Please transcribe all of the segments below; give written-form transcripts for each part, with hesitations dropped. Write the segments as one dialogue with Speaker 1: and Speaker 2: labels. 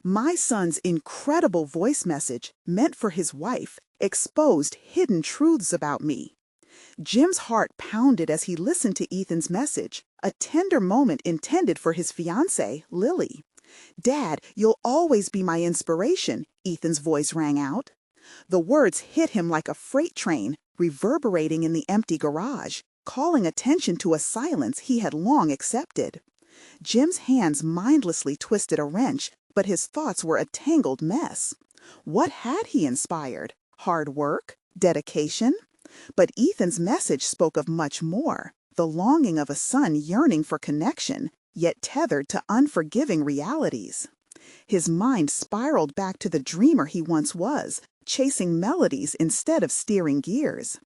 Speaker 1: My son's incredible voice message, meant for his wife, exposed hidden truths about me. Jim's heart pounded as he listened to Ethan's message, a tender moment intended for his fiancée, Lily. "Dad, you'll always be my inspiration," Ethan's voice rang out. The words hit him like a freight train, reverberating in the empty garage, calling attention to a silence he had long accepted. Jim's hands mindlessly twisted a wrench, but his thoughts were a tangled mess. What had he inspired? Hard work? Dedication? But Ethan's message spoke of much more, the longing of a son yearning for connection, yet tethered to unforgiving realities. His mind spiraled back to the dreamer he once was, chasing melodies instead of steering gears.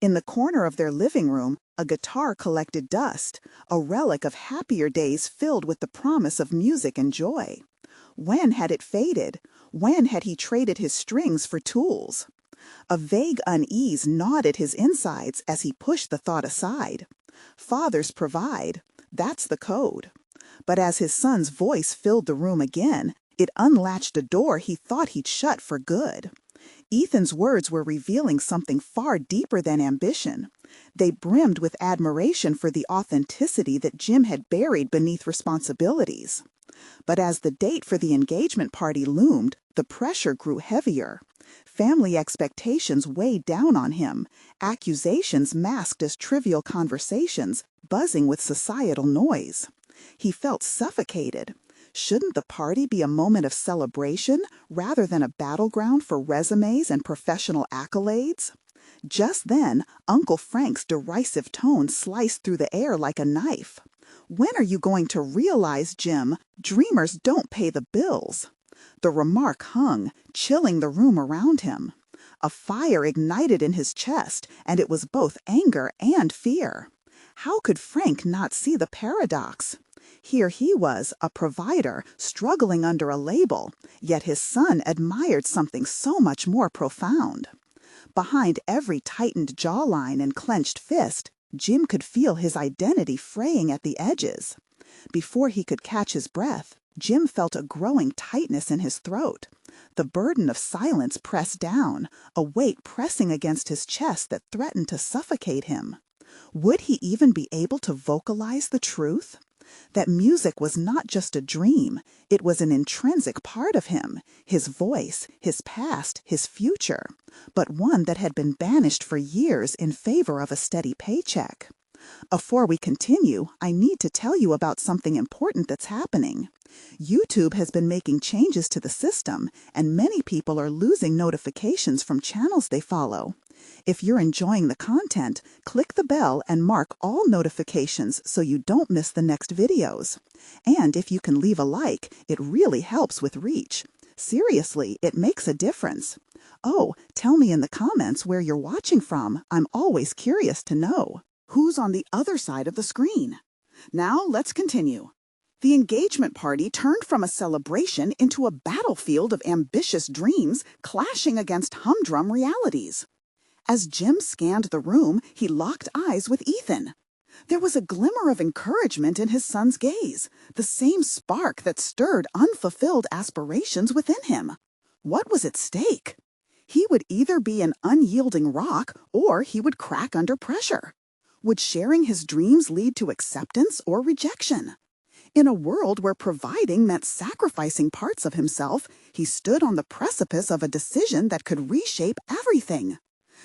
Speaker 1: In the corner of their living room, a guitar collected dust, a relic of happier days filled with the promise of music and joy. When had it faded? When had he traded his strings for tools? A vague unease gnawed at his insides as he pushed the thought aside. Fathers provide. That's the code. But as his son's voice filled the room again, it unlatched a door he thought he'd shut for good. Ethan's words were revealing something far deeper than ambition. They brimmed with admiration for the authenticity that Jim had buried beneath responsibilities. But as the date for the engagement party loomed, the pressure grew heavier. Family expectations weighed down on him, accusations masked as trivial conversations, buzzing with societal noise. He felt suffocated. Shouldn't the party be a moment of celebration rather than a battleground for resumes and professional accolades? Just then, Uncle Frank's derisive tone sliced through the air like a knife. "When are you going to realize, Jim, dreamers don't pay the bills?" The remark hung, chilling the room around him. A fire ignited in his chest, and it was both anger and fear. How could Frank not see the paradox? Here he was, a provider, struggling under a label, yet his son admired something so much more profound. Behind every tightened jawline and clenched fist, Jim could feel his identity fraying at the edges. Before he could catch his breath, Jim felt a growing tightness in his throat. The burden of silence pressed down, a weight pressing against his chest that threatened to suffocate him. Would he even be able to vocalize the truth? That music was not just a dream, it was an intrinsic part of him, his voice, his past, his future, but one that had been banished for years in favor of a steady paycheck. Before we continue, I need to tell you about something important that's happening. YouTube has been making changes to the system, and many people are losing notifications from channels they follow. If you're enjoying the content, click the bell and mark all notifications so you don't miss the next videos. And if you can leave a like, it really helps with reach. Seriously, it makes a difference. Oh, tell me in the comments where you're watching from. I'm always curious to know. Who's on the other side of the screen? Now let's continue. The engagement party turned from a celebration into a battlefield of ambitious dreams clashing against humdrum realities. As Jim scanned the room, he locked eyes with Ethan. There was a glimmer of encouragement in his son's gaze, the same spark that stirred unfulfilled aspirations within him. What was at stake? He would either be an unyielding rock or he would crack under pressure. Would sharing his dreams lead to acceptance or rejection? In a world where providing meant sacrificing parts of himself, he stood on the precipice of a decision that could reshape everything.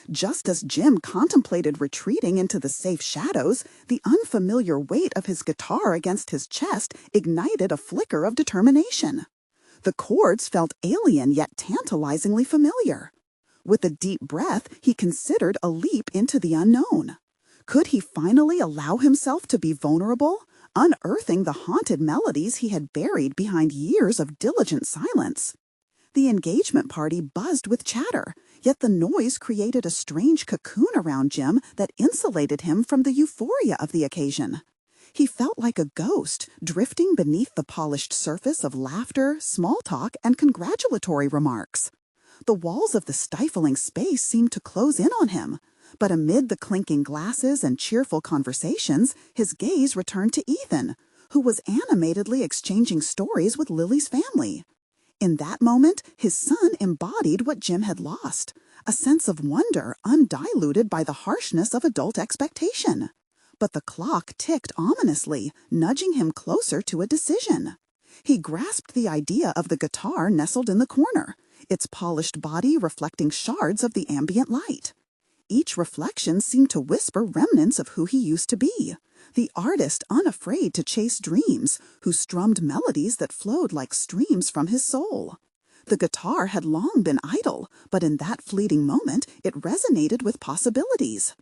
Speaker 1: Just as Jim contemplated retreating into the safe shadows, the unfamiliar weight of his guitar against his chest ignited a flicker of determination. The chords felt alien yet tantalizingly familiar. With a deep breath, he considered a leap into the unknown. Could he finally allow himself to be vulnerable, unearthing the haunted melodies he had buried behind years of diligent silence? The engagement party buzzed with chatter, yet the noise created a strange cocoon around Jim that insulated him from the euphoria of the occasion. He felt like a ghost, drifting beneath the polished surface of laughter, small talk, and congratulatory remarks. The walls of the stifling space seemed to close in on him, but amid the clinking glasses and cheerful conversations, his gaze returned to Ethan, who was animatedly exchanging stories with Lily's family. In that moment, his son embodied what Jim had lost, a sense of wonder undiluted by the harshness of adult expectation. But the clock ticked ominously, nudging him closer to a decision. He grasped the idea of the guitar nestled in the corner, its polished body reflecting shards of the ambient light. Each reflection seemed to whisper remnants of who he used to be, the artist unafraid to chase dreams, who strummed melodies that flowed like streams from his soul. The guitar had long been idle, but in that fleeting moment it resonated with possibilities.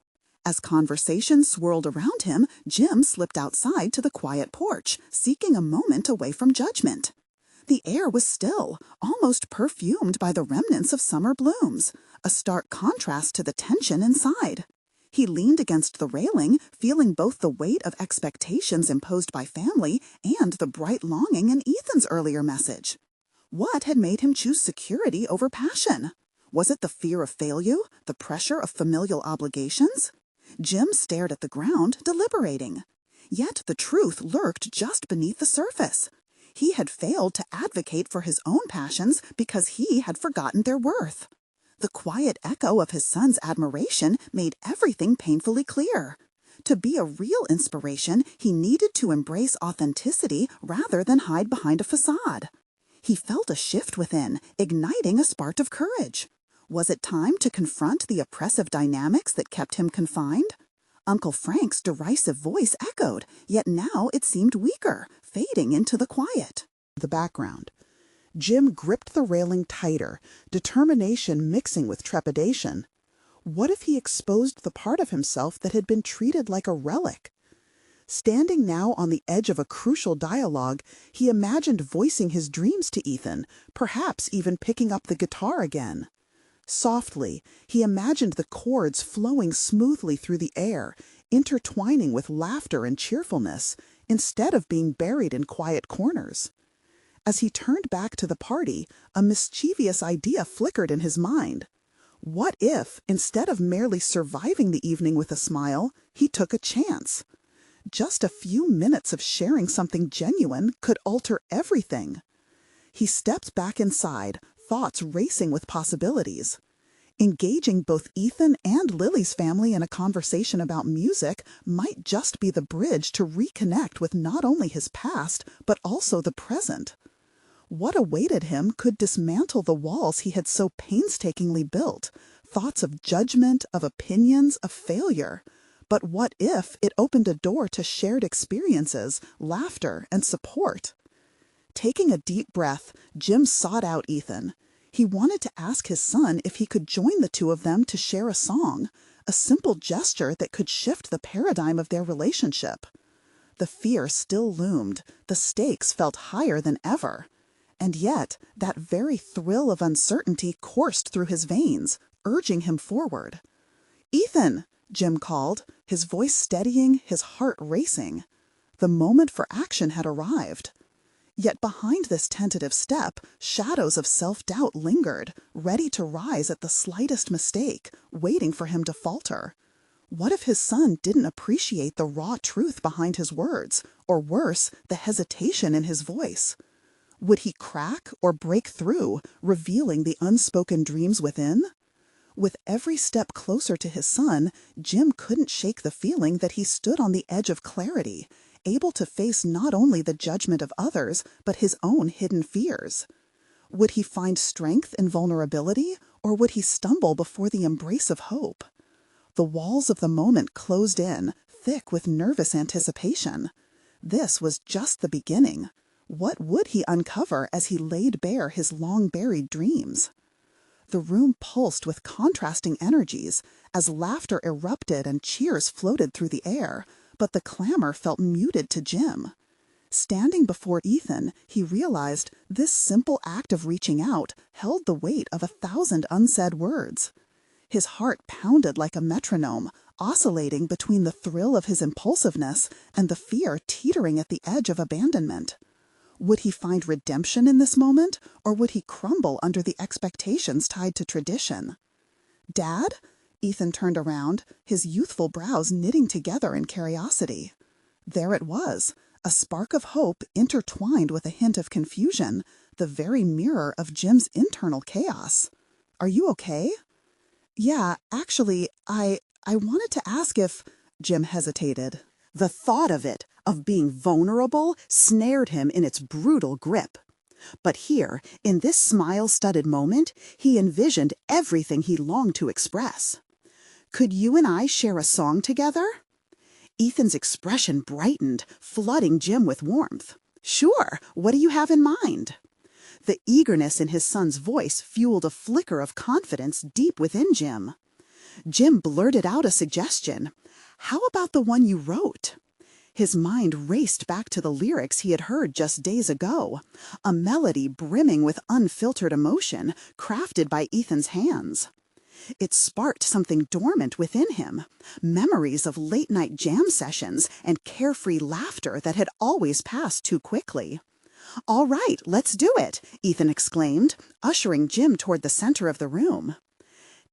Speaker 1: As conversation swirled around him, Jim slipped outside to the quiet porch, seeking a moment away from judgment. The air was still, almost perfumed by the remnants of summer blooms, a stark contrast to the tension inside. He leaned against the railing, feeling both the weight of expectations imposed by family and the bright longing in Ethan's earlier message. What had made him choose security over passion? Was it the fear of failure, the pressure of familial obligations? Jim stared at the ground, deliberating. Yet the truth lurked just beneath the surface. He had failed to advocate for his own passions because he had forgotten their worth. The quiet echo of his son's admiration made everything painfully clear. To be a real inspiration, he needed to embrace authenticity rather than hide behind a facade. He felt a shift within, igniting a spark of courage. Was it time to confront the oppressive dynamics that kept him confined? Uncle Frank's derisive voice echoed, yet now it seemed weaker, fading into the quiet. The background. Jim gripped the railing tighter, determination mixing with trepidation. What if he exposed the part of himself that had been treated like a relic? Standing now on the edge of a crucial dialogue, he imagined voicing his dreams to Ethan, perhaps even picking up the guitar again. Softly, he imagined the chords flowing smoothly through the air, intertwining with laughter and cheerfulness, instead of being buried in quiet corners. As he turned back to the party, a mischievous idea flickered in his mind. What if, instead of merely surviving the evening with a smile, he took a chance? Just a few minutes of sharing something genuine could alter everything. He stepped back inside, thoughts racing with possibilities. Engaging both Ethan and Lily's family in a conversation about music might just be the bridge to reconnect with not only his past, but also the present. What awaited him could dismantle the walls he had so painstakingly built, thoughts of judgment, of opinions, of failure. But what if it opened a door to shared experiences, laughter, and support? Taking a deep breath, Jim sought out Ethan. He wanted to ask his son if he could join the two of them to share a song, a simple gesture that could shift the paradigm of their relationship. The fear still loomed, the stakes felt higher than ever. And yet, that very thrill of uncertainty coursed through his veins, urging him forward. "Ethan!" Jim called, his voice steadying, his heart racing. The moment for action had arrived. Yet behind this tentative step, shadows of self-doubt lingered, ready to rise at the slightest mistake, waiting for him to falter. What if his son didn't appreciate the raw truth behind his words, or worse, the hesitation in his voice? Would he crack or break through, revealing the unspoken dreams within? With every step closer to his son, Jim couldn't shake the feeling that he stood on the edge of clarity, able to face not only the judgment of others, but his own hidden fears. Would he find strength in vulnerability, or would he stumble before the embrace of hope? The walls of the moment closed in, thick with nervous anticipation. This was just the beginning. What would he uncover as he laid bare his long-buried dreams? The room pulsed with contrasting energies as laughter erupted and cheers floated through the air, but the clamor felt muted to Jim. Standing before Ethan, he realized this simple act of reaching out held the weight of 1,000 unsaid words. His heart pounded like a metronome, oscillating between the thrill of his impulsiveness and the fear teetering at the edge of abandonment. Would he find redemption in this moment, or would he crumble under the expectations tied to tradition? "Dad?" Ethan turned around, his youthful brows knitting together in curiosity. There it was, a spark of hope intertwined with a hint of confusion, the very mirror of Jim's internal chaos. "Are you okay?" "Yeah, actually, I wanted to ask if—" Jim hesitated. The thought of being vulnerable, snared him in its brutal grip. But here, in this smile-studded moment, he envisioned everything he longed to express. "Could you and I share a song together?" Ethan's expression brightened, flooding Jim with warmth. "Sure, what do you have in mind?" The eagerness in his son's voice fueled a flicker of confidence deep within Jim. Jim blurted out a suggestion. "How about the one you wrote?" His mind raced back to the lyrics he had heard just days ago, a melody brimming with unfiltered emotion, crafted by Ethan's hands. It sparked something dormant within him, memories of late-night jam sessions and carefree laughter that had always passed too quickly. "All right, let's do it," Ethan exclaimed, ushering Jim toward the center of the room.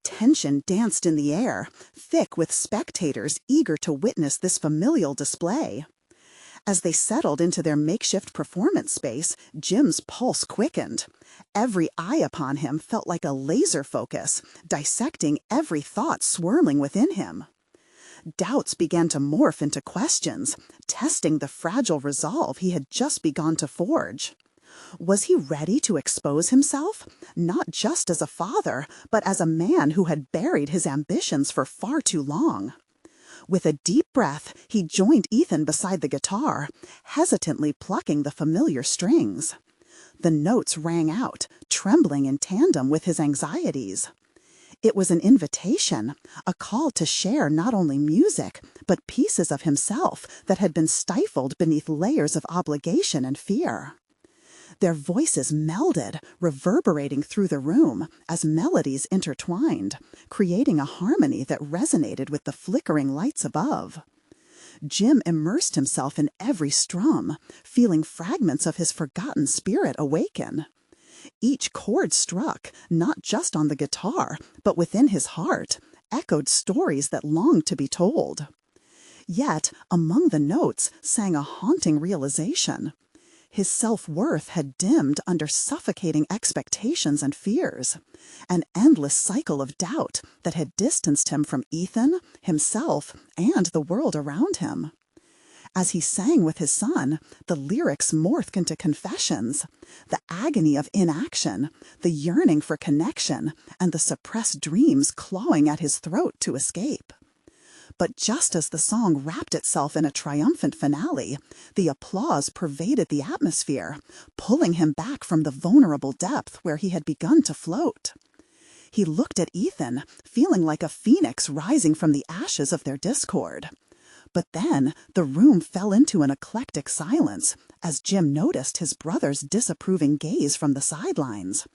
Speaker 1: Tension danced in the air, thick with spectators eager to witness this familial display. As they settled into their makeshift performance space, Jim's pulse quickened. Every eye upon him felt like a laser focus, dissecting every thought swirling within him. Doubts began to morph into questions, testing the fragile resolve he had just begun to forge. Was he ready to expose himself, not just as a father, but as a man who had buried his ambitions for far too long? With a deep breath, he joined Ethan beside the guitar, hesitantly plucking the familiar strings. The notes rang out, trembling in tandem with his anxieties. It was an invitation, a call to share not only music, but pieces of himself that had been stifled beneath layers of obligation and fear. Their voices melded, reverberating through the room as melodies intertwined, creating a harmony that resonated with the flickering lights above. Jim immersed himself in every strum, feeling fragments of his forgotten spirit awaken. Each chord struck, not just on the guitar, but within his heart, echoed stories that longed to be told. Yet, among the notes sang a haunting realization. His self-worth had dimmed under suffocating expectations and fears, an endless cycle of doubt that had distanced him from Ethan, himself, and the world around him. As he sang with his son, the lyrics morphed into confessions, the agony of inaction, the yearning for connection, and the suppressed dreams clawing at his throat to escape. But just as the song wrapped itself in a triumphant finale, the applause pervaded the atmosphere, pulling him back from the vulnerable depth where he had begun to float. He looked at Ethan, feeling like a phoenix rising from the ashes of their discord. But then the room fell into an eclectic silence as Jim noticed his brother's disapproving gaze from the sidelines.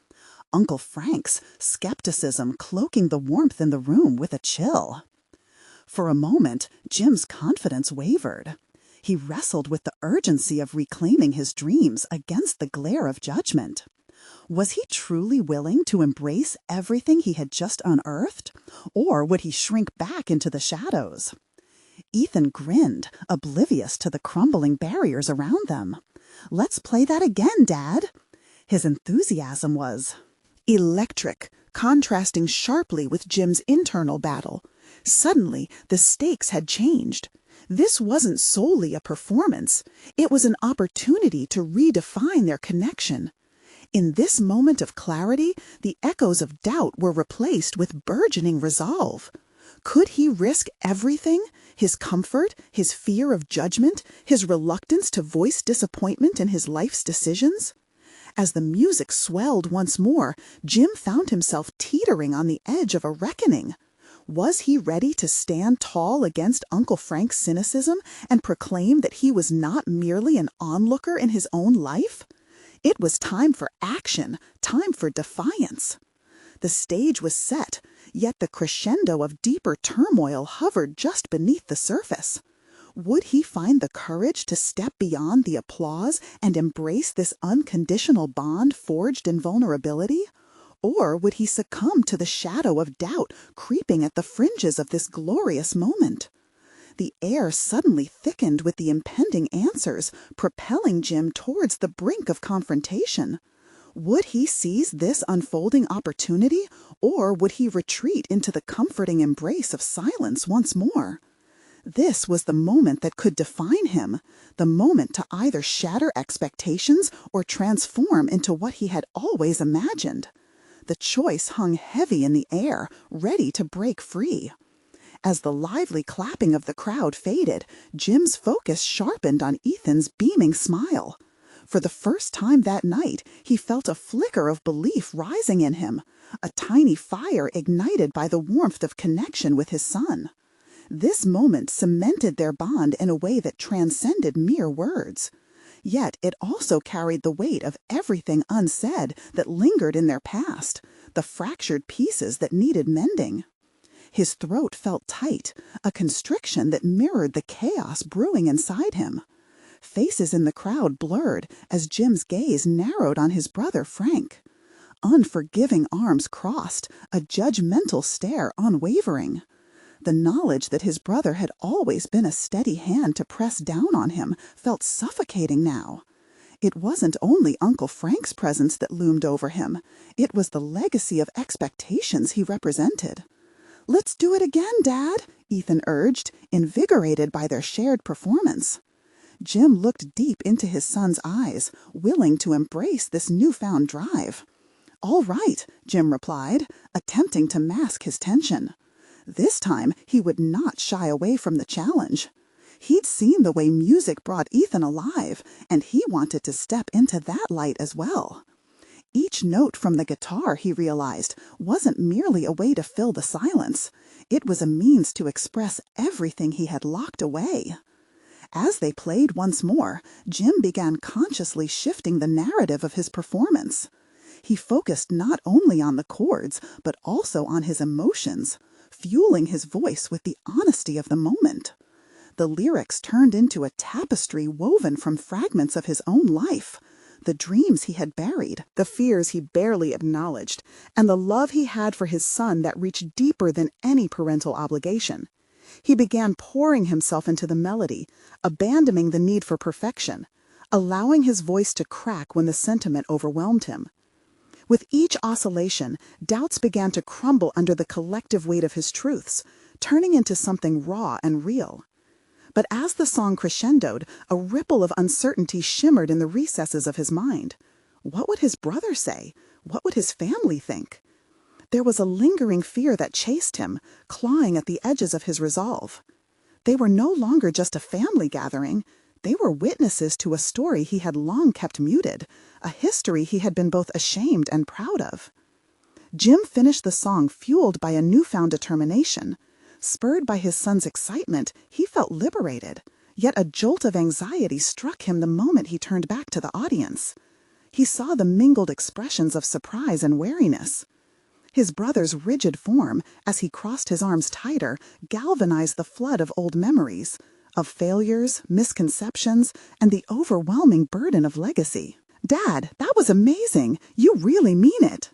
Speaker 1: Uncle Frank's skepticism cloaking the warmth in the room with a chill. For a moment, Jim's confidence wavered. He wrestled with the urgency of reclaiming his dreams against the glare of judgment. Was he truly willing to embrace everything he had just unearthed, or would he shrink back into the shadows? Ethan grinned, oblivious to the crumbling barriers around them. "Let's play that again, Dad." His enthusiasm was electric, contrasting sharply with Jim's internal battle. Suddenly, the stakes had changed. This wasn't solely a performance. It was an opportunity to redefine their connection. In this moment of clarity, the echoes of doubt were replaced with burgeoning resolve. Could he risk everything? His comfort, his fear of judgment, his reluctance to voice disappointment in his life's decisions? As the music swelled once more, Jim found himself teetering on the edge of a reckoning. Was he ready to stand tall against Uncle Frank's cynicism and proclaim that he was not merely an onlooker in his own life? It was time for action, time for defiance. The stage was set, yet the crescendo of deeper turmoil hovered just beneath the surface. Would he find the courage to step beyond the applause and embrace this unconditional bond forged in vulnerability? Or would he succumb to the shadow of doubt creeping at the fringes of this glorious moment? The air suddenly thickened with the impending answers, propelling Jim towards the brink of confrontation. Would he seize this unfolding opportunity, or would he retreat into the comforting embrace of silence once more? This was the moment that could define him, the moment to either shatter expectations or transform into what he had always imagined. The choice hung heavy in the air, ready to break free. As the lively clapping of the crowd faded, Jim's focus sharpened on Ethan's beaming smile. For the first time that night, he felt a flicker of belief rising in him, a tiny fire ignited by the warmth of connection with his son. This moment cemented their bond in a way that transcended mere words. Yet it also carried the weight of everything unsaid that lingered in their past, the fractured pieces that needed mending. His throat felt tight, a constriction that mirrored the chaos brewing inside him. Faces in the crowd blurred as Jim's gaze narrowed on his brother Frank. Unforgiving arms crossed, a judgmental stare unwavering. The knowledge that his brother had always been a steady hand to press down on him felt suffocating now. It wasn't only Uncle Frank's presence that loomed over him. It was the legacy of expectations he represented. "Let's do it again, Dad," Ethan urged, invigorated by their shared performance. Jim looked deep into his son's eyes, willing to embrace this newfound drive. "All right," Jim replied, attempting to mask his tension. This time, he would not shy away from the challenge. He'd seen the way music brought Ethan alive, and he wanted to step into that light as well. Each note from the guitar, he realized, wasn't merely a way to fill the silence. It was a means to express everything he had locked away. As they played once more, Jim began consciously shifting the narrative of his performance. He focused not only on the chords, but also on his emotions, fueling his voice with the honesty of the moment. The lyrics turned into a tapestry woven from fragments of his own life, the dreams he had buried, the fears he barely acknowledged, and the love he had for his son that reached deeper than any parental obligation. He began pouring himself into the melody, abandoning the need for perfection, allowing his voice to crack when the sentiment overwhelmed him. With each oscillation, doubts began to crumble under the collective weight of his truths, turning into something raw and real. But as the song crescendoed, a ripple of uncertainty shimmered in the recesses of his mind. What would his brother say? What would his family think? There was a lingering fear that chased him, clawing at the edges of his resolve. They were no longer just a family gathering. They were witnesses to a story he had long kept muted, a history he had been both ashamed and proud of. Jim finished the song fueled by a newfound determination. Spurred by his son's excitement, he felt liberated, yet a jolt of anxiety struck him the moment he turned back to the audience. He saw the mingled expressions of surprise and wariness. His brother's rigid form, as he crossed his arms tighter, galvanized the flood of old memories, of failures, misconceptions, and the overwhelming burden of legacy. "Dad, that was amazing! You really mean it!"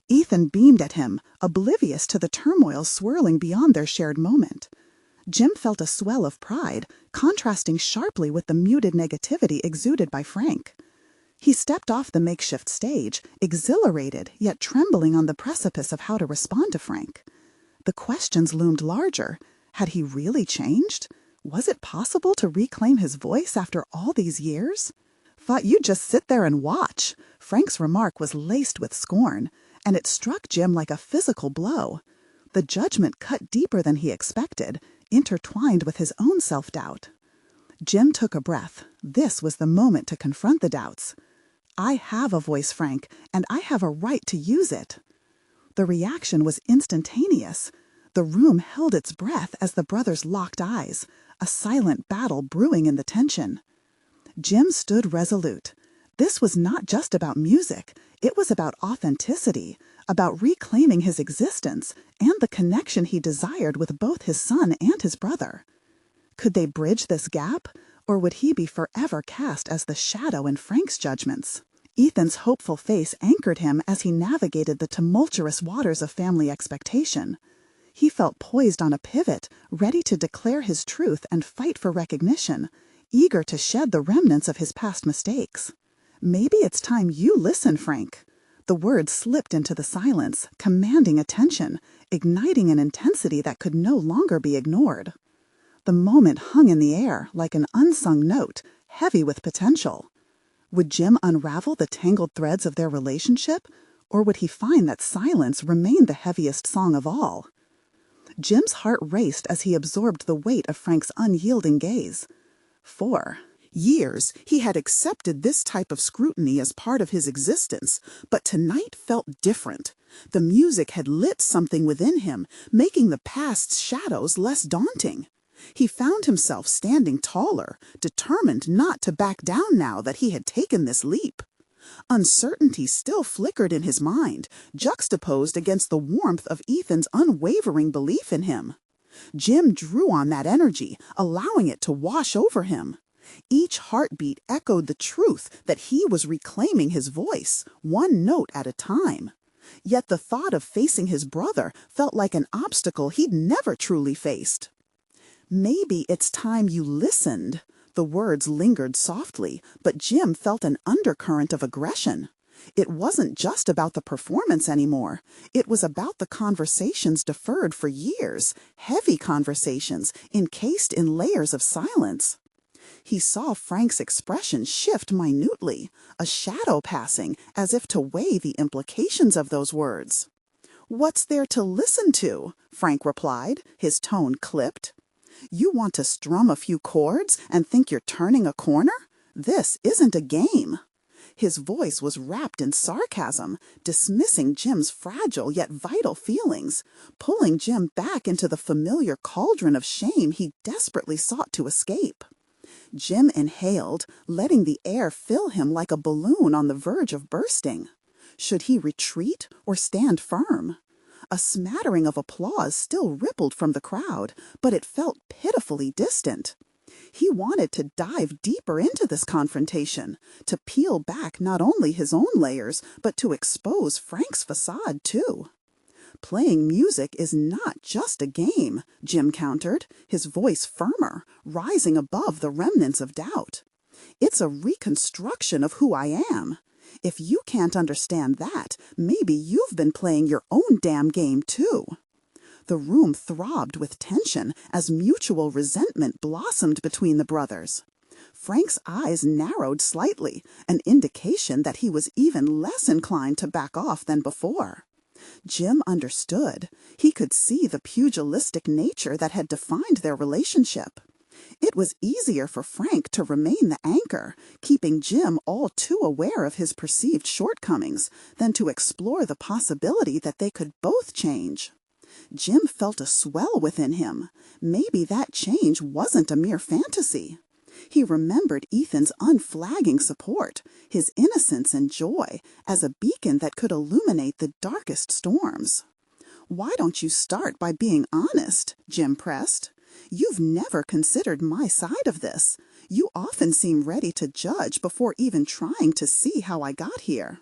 Speaker 1: Ethan beamed at him, oblivious to the turmoil swirling beyond their shared moment. Jim felt a swell of pride, contrasting sharply with the muted negativity exuded by Frank. He stepped off the makeshift stage, exhilarated yet trembling on the precipice of how to respond to Frank. The questions loomed larger. Had he really changed? Was it possible to reclaim his voice after all these years? "Thought you'd just sit there and watch." Frank's remark was laced with scorn, and it struck Jim like a physical blow. The judgment cut deeper than he expected, intertwined with his own self-doubt. Jim took a breath. This was the moment to confront the doubts. "I have a voice, Frank, and I have a right to use it." The reaction was instantaneous. The room held its breath as the brothers locked eyes, a silent battle brewing in the tension. Jim stood resolute. This was not just about music. It was about authenticity, about reclaiming his existence and the connection he desired with both his son and his brother. Could they bridge this gap, or would he be forever cast as the shadow in Frank's judgments? Ethan's hopeful face anchored him as he navigated the tumultuous waters of family expectation. He felt poised on a pivot, ready to declare his truth and fight for recognition, eager to shed the remnants of his past mistakes. "Maybe it's time you listen, Frank." The words slipped into the silence, commanding attention, igniting an intensity that could no longer be ignored. The moment hung in the air like an unsung note, heavy with potential. Would Jim unravel the tangled threads of their relationship, or would he find that silence remained the heaviest song of all? Jim's heart raced as he absorbed the weight of Frank's unyielding gaze. For years, he had accepted this type of scrutiny as part of his existence, but tonight felt different. The music had lit something within him, making the past's shadows less daunting. He found himself standing taller, determined not to back down now that he had taken this leap. Uncertainty still flickered in his mind, juxtaposed against the warmth of Ethan's unwavering belief in him. Jim drew on that energy, allowing it to wash over him. Each heartbeat echoed the truth that he was reclaiming his voice, one note at a time. Yet the thought of facing his brother felt like an obstacle he'd never truly faced. "Maybe it's time you listened." The words lingered softly, but Jim felt an undercurrent of aggression. It wasn't just about the performance anymore. It was about the conversations deferred for years, heavy conversations encased in layers of silence. He saw Frank's expression shift minutely, a shadow passing as if to weigh the implications of those words. "What's there to listen to?" Frank replied, his tone clipped. "You want to strum a few chords and think you're turning a corner? This isn't a game." His voice was wrapped in sarcasm, dismissing Jim's fragile yet vital feelings, pulling Jim back into the familiar cauldron of shame he desperately sought to escape. Jim inhaled, letting the air fill him like a balloon on the verge of bursting. Should he retreat or stand firm? A smattering of applause still rippled from the crowd, but it felt pitifully distant. He wanted to dive deeper into this confrontation, to peel back not only his own layers, but to expose Frank's facade too. "Playing music is not just a game," Jim countered, his voice firmer, rising above the remnants of doubt. "It's a reconstruction of who I am. If you can't understand that, maybe you've been playing your own damn game too." The room throbbed with tension as mutual resentment blossomed between the brothers. Frank's eyes narrowed slightly, an indication that he was even less inclined to back off than before. Jim understood. He could see the pugilistic nature that had defined their relationship. It was easier for Frank to remain the anchor, keeping Jim all too aware of his perceived shortcomings, than to explore the possibility that they could both change. Jim felt a swell within him. Maybe that change wasn't a mere fantasy. He remembered Ethan's unflagging support, his innocence and joy, as a beacon that could illuminate the darkest storms. "Why don't you start by being honest?" Jim pressed. "You've never considered my side of this. You often seem ready to judge before even trying to see how I got here."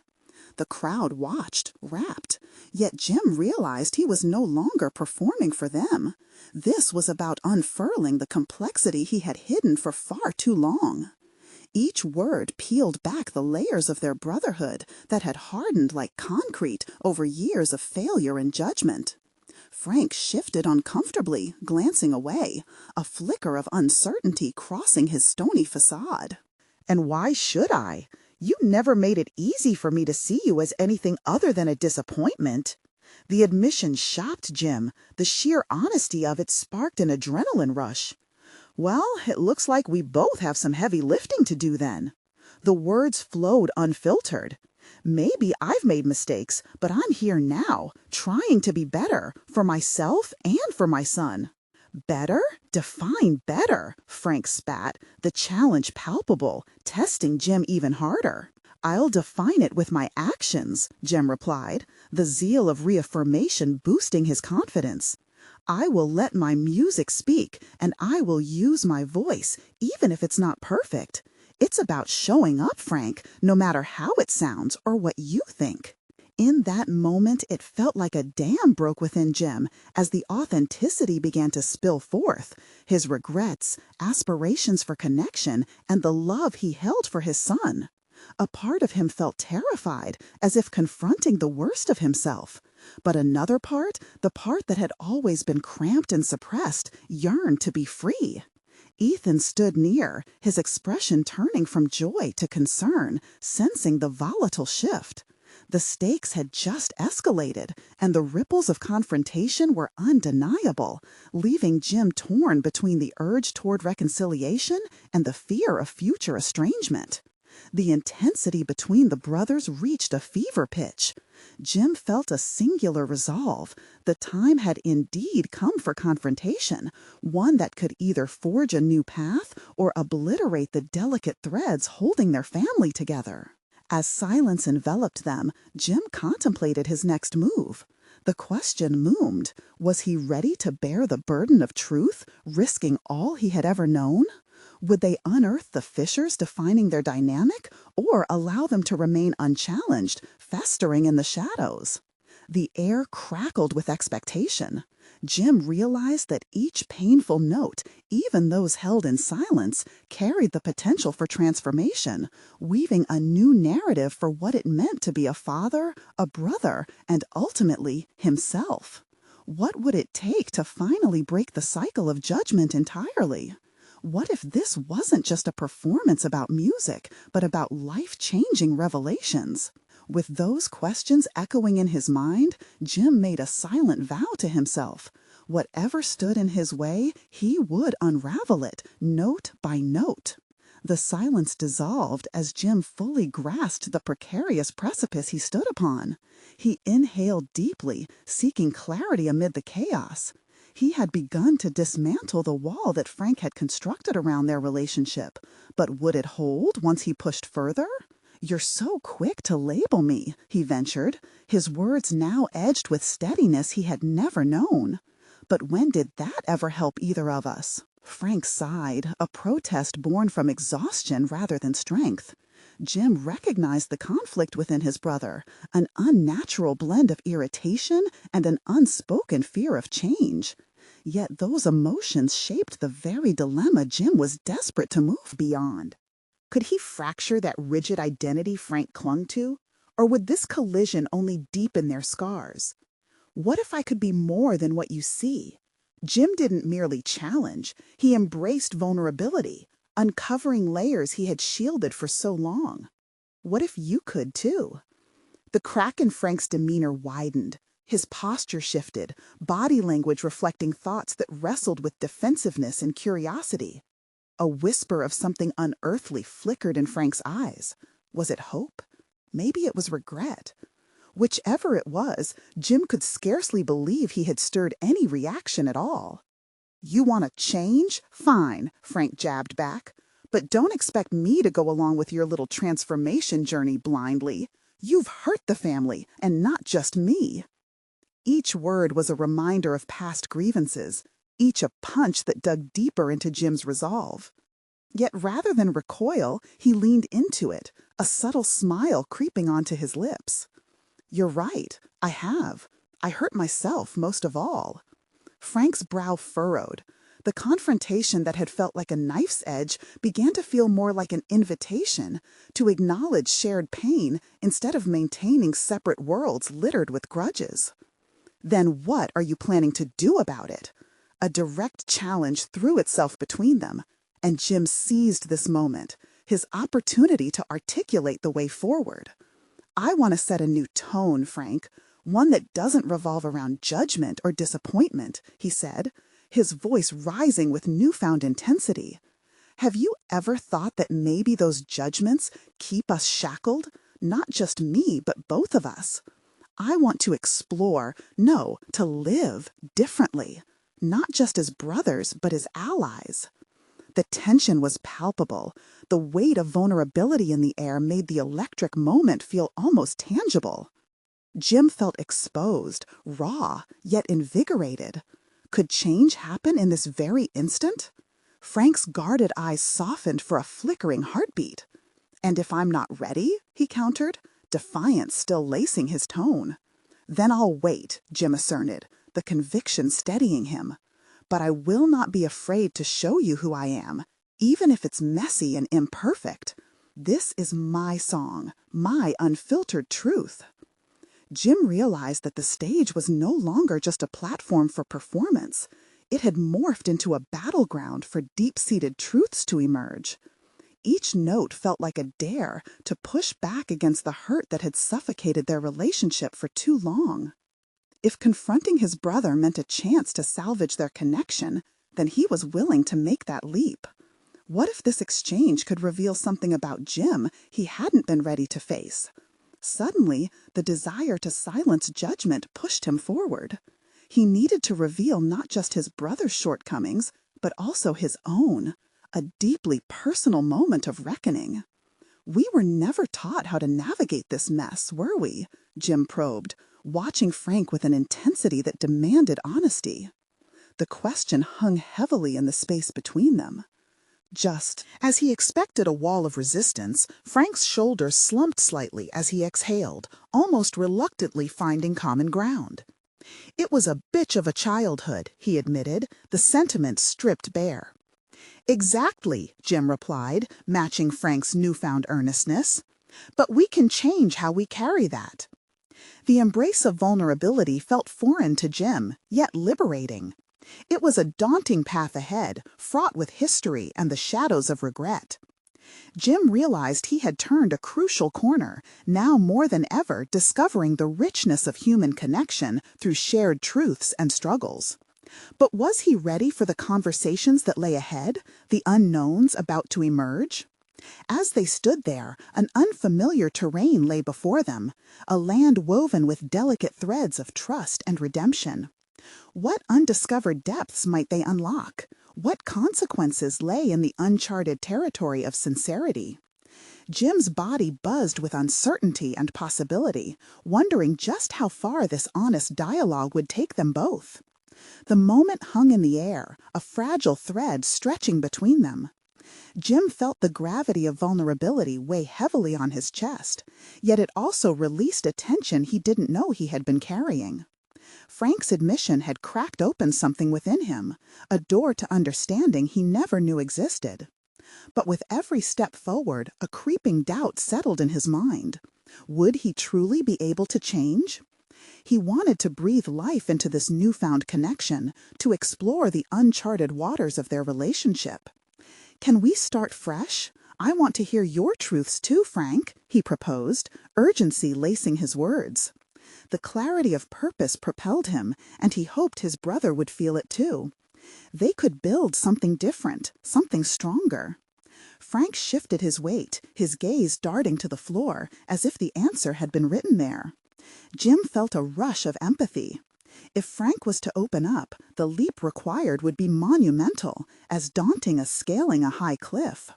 Speaker 1: The crowd watched, rapt, yet Jim realized he was no longer performing for them. This was about unfurling the complexity he had hidden for far too long. Each word peeled back the layers of their brotherhood that had hardened like concrete over years of failure and judgment. Frank shifted uncomfortably, glancing away, a flicker of uncertainty crossing his stony facade. "And why should I? You never made it easy for me to see you as anything other than a disappointment." The admission shocked Jim. The sheer honesty of it sparked an adrenaline rush. "Well, it looks like we both have some heavy lifting to do then." The words flowed unfiltered. "Maybe I've made mistakes, but I'm here now, trying to be better, for myself and for my son." "Better? Define better," Frank spat, the challenge palpable, testing Jim even harder. "I'll define it with my actions," Jim replied, the zeal of reaffirmation boosting his confidence. "I will let my music speak, and I will use my voice, even if it's not perfect. It's about showing up, Frank, no matter how it sounds or what you think." In that moment, it felt like a dam broke within Jim as the authenticity began to spill forth, his regrets, aspirations for connection, and the love he held for his son. A part of him felt terrified, as if confronting the worst of himself. But another part, the part that had always been cramped and suppressed, yearned to be free. Ethan stood near, his expression turning from joy to concern, sensing the volatile shift. The stakes had just escalated, and the ripples of confrontation were undeniable, leaving Jim torn between the urge toward reconciliation and the fear of future estrangement. The intensity between the brothers reached a fever pitch. Jim felt a singular resolve. The time had indeed come for confrontation, one that could either forge a new path or obliterate the delicate threads holding their family together. As silence enveloped them, Jim contemplated his next move. The question loomed: was he ready to bear the burden of truth, risking all he had ever known? Would they unearth the fissures defining their dynamic, or allow them to remain unchallenged, festering in the shadows? The air crackled with expectation. Jim realized that each painful note, even those held in silence, carried the potential for transformation, weaving a new narrative for what it meant to be a father, a brother, and ultimately himself. What would it take to finally break the cycle of judgment entirely? What if this wasn't just a performance about music, but about life-changing revelations? With those questions echoing in his mind, Jim made a silent vow to himself. Whatever stood in his way, he would unravel it, note by note. The silence dissolved as Jim fully grasped the precarious precipice he stood upon. He inhaled deeply, seeking clarity amid the chaos. He had begun to dismantle the wall that Frank had constructed around their relationship. But would it hold once he pushed further? "You're so quick to label me," he ventured, his words now edged with steadiness he had never known. But when did that ever help either of us? Frank sighed, a protest born from exhaustion rather than strength. Jim recognized the conflict within his brother, an unnatural blend of irritation and an unspoken fear of change. Yet those emotions shaped the very dilemma Jim was desperate to move beyond. Could he fracture that rigid identity Frank clung to? Or would this collision only deepen their scars? What if I could be more than what you see? Jim didn't merely challenge, he embraced vulnerability, uncovering layers he had shielded for so long. What if you could too? The crack in Frank's demeanor widened. His posture shifted, body language reflecting thoughts that wrestled with defensiveness and curiosity. A whisper of something unearthly flickered in Frank's eyes. Was it hope? Maybe it was regret. Whichever it was, Jim could scarcely believe he had stirred any reaction at all. "You want to change? Fine," Frank jabbed back. "But don't expect me to go along with your little transformation journey blindly. You've hurt the family, and not just me." Each word was a reminder of past grievances, each a punch that dug deeper into Jim's resolve. Yet rather than recoil, he leaned into it, a subtle smile creeping onto his lips. "You're right, I have. I hurt myself most of all." Frank's brow furrowed. The confrontation that had felt like a knife's edge began to feel more like an invitation to acknowledge shared pain instead of maintaining separate worlds littered with grudges. "Then what are you planning to do about it?" A direct challenge threw itself between them, and Jim seized this moment, his opportunity to articulate the way forward. "I want to set a new tone, Frank, one that doesn't revolve around judgment or disappointment," he said, his voice rising with newfound intensity. "Have you ever thought that maybe those judgments keep us shackled? Not just me, but both of us. I want to explore, no, to live differently, not just as brothers, but as allies." The tension was palpable. The weight of vulnerability in the air made the electric moment feel almost tangible. Jim felt exposed, raw, yet invigorated. Could change happen in this very instant? Frank's guarded eyes softened for a flickering heartbeat. "And if I'm not ready?" he countered, defiance still lacing his tone. "Then I'll wait," Jim asserted, the conviction steadying him. "But I will not be afraid to show you who I am, even if it's messy and imperfect. This is my song, my unfiltered truth. Jim realized that the stage was no longer just a platform for performance. It had morphed into a battleground for deep-seated truths to emerge. Each note felt like a dare to push back against the hurt that had suffocated their relationship for too long. If confronting his brother meant a chance to salvage their connection, then he was willing to make that leap. What if this exchange could reveal something about Jim he hadn't been ready to face? Suddenly, the desire to silence judgment pushed him forward. He needed to reveal not just his brother's shortcomings, but also his own, a deeply personal moment of reckoning. "We were never taught how to navigate this mess, were we?" Jim probed, watching Frank with an intensity that demanded honesty. The question hung heavily in the space between them. Just as he expected a wall of resistance, Frank's shoulders slumped slightly as he exhaled, almost reluctantly finding common ground. "It was a bitch of a childhood," he admitted, the sentiment stripped bare. "Exactly," Jim replied, matching Frank's newfound earnestness. "But we can change how we carry that." The embrace of vulnerability felt foreign to Jim, yet liberating. It was a daunting path ahead, fraught with history and the shadows of regret. Jim realized he had turned a crucial corner, now more than ever discovering the richness of human connection through shared truths and struggles. But was he ready for the conversations that lay ahead, the unknowns about to emerge? As they stood there, an unfamiliar terrain lay before them, a land woven with delicate threads of trust and redemption. What undiscovered depths might they unlock? What consequences lay in the uncharted territory of sincerity? Jim's body buzzed with uncertainty and possibility, wondering just how far this honest dialogue would take them both. The moment hung in the air, a fragile thread stretching between them. Jim felt the gravity of vulnerability weigh heavily on his chest, yet it also released a tension he didn't know he had been carrying. Frank's admission had cracked open something within him, a door to understanding he never knew existed. But with every step forward, a creeping doubt settled in his mind. Would he truly be able to change? He wanted to breathe life into this newfound connection, to explore the uncharted waters of their relationship. "Can we start fresh? I want to hear your truths too, Frank," he proposed, urgency lacing his words. The clarity of purpose propelled him, and he hoped his brother would feel it too. They could build something different, something stronger. Frank shifted his weight, his gaze darting to the floor, as if the answer had been written there. Jim felt a rush of empathy. If Frank was to open up, the leap required would be monumental, as daunting as scaling a high cliff.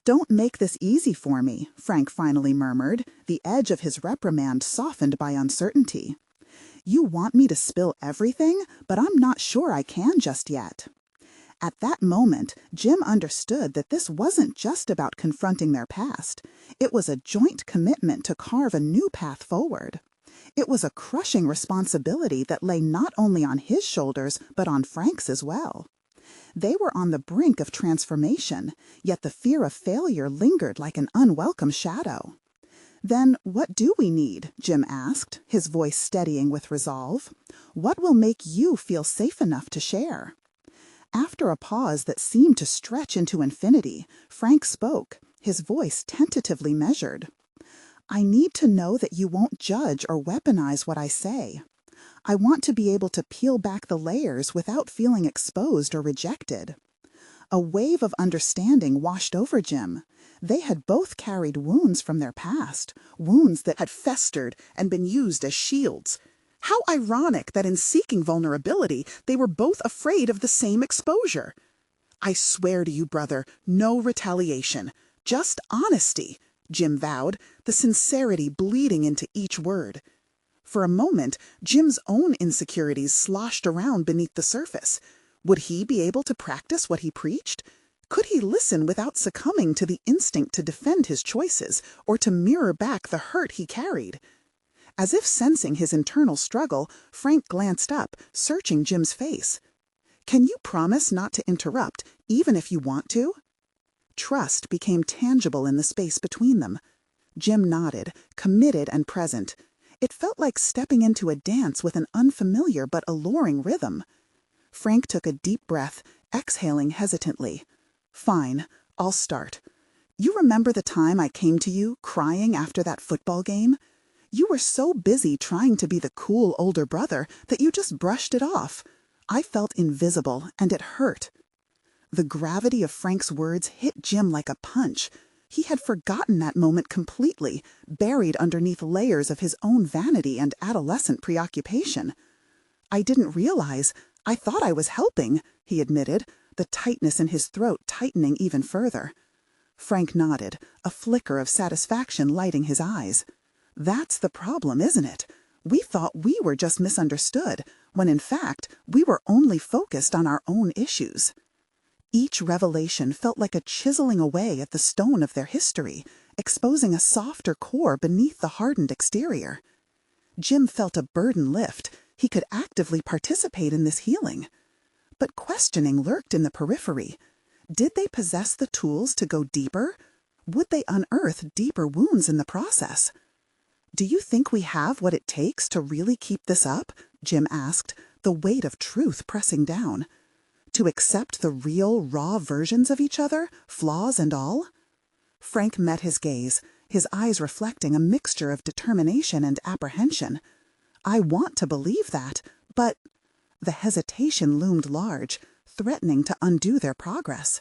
Speaker 1: "Don't make this easy for me," Frank finally murmured, the edge of his reprimand softened by uncertainty. "You want me to spill everything, but I'm not sure I can just yet." At that moment, Jim understood that this wasn't just about confronting their past. It was a joint commitment to carve a new path forward. It was a crushing responsibility that lay not only on his shoulders, but on Frank's as well. They were on the brink of transformation, yet the fear of failure lingered like an unwelcome shadow. "Then what do we need?" Jim asked, his voice steadying with resolve. "What will make you feel safe enough to share?" After a pause that seemed to stretch into infinity, Frank spoke, his voice tentatively measured. "I need to know that you won't judge or weaponize what I say. I want to be able to peel back the layers without feeling exposed or rejected." A wave of understanding washed over Jim. They had both carried wounds from their past, wounds that had festered and been used as shields. How ironic that in seeking vulnerability, they were both afraid of the same exposure. "I swear to you, brother, no retaliation, just honesty," Jim vowed, the sincerity bleeding into each word. For a moment, Jim's own insecurities sloshed around beneath the surface. Would he be able to practice what he preached? Could he listen without succumbing to the instinct to defend his choices or to mirror back the hurt he carried? As if sensing his internal struggle, Frank glanced up, searching Jim's face. "Can you promise not to interrupt, even if you want to?" Trust became tangible in the space between them. Jim nodded, committed and present. It felt like stepping into a dance with an unfamiliar but alluring rhythm. Frank took a deep breath, exhaling hesitantly. "Fine, I'll start. You remember the time I came to you, crying after that football game? You were so busy trying to be the cool older brother that you just brushed it off. I felt invisible, and it hurt." The gravity of Frank's words hit Jim like a punch. He had forgotten that moment completely, buried underneath layers of his own vanity and adolescent preoccupation. "I didn't realize. I thought I was helping," he admitted, the tightness in his throat tightening even further. Frank nodded, a flicker of satisfaction lighting his eyes. "That's the problem, isn't it? We thought we were just misunderstood, when in fact we were only focused on our own issues." Each revelation felt like a chiseling away at the stone of their history, exposing a softer core beneath the hardened exterior. Jim felt a burden lift. He could actively participate in this healing. But questioning lurked in the periphery. Did they possess the tools to go deeper? Would they unearth deeper wounds in the process? "Do you think we have what it takes to really keep this up?" Jim asked, the weight of truth pressing down. "To accept the real, raw versions of each other, flaws and all?" Frank met his gaze, his eyes reflecting a mixture of determination and apprehension. "I want to believe that, but—" The hesitation loomed large, threatening to undo their progress.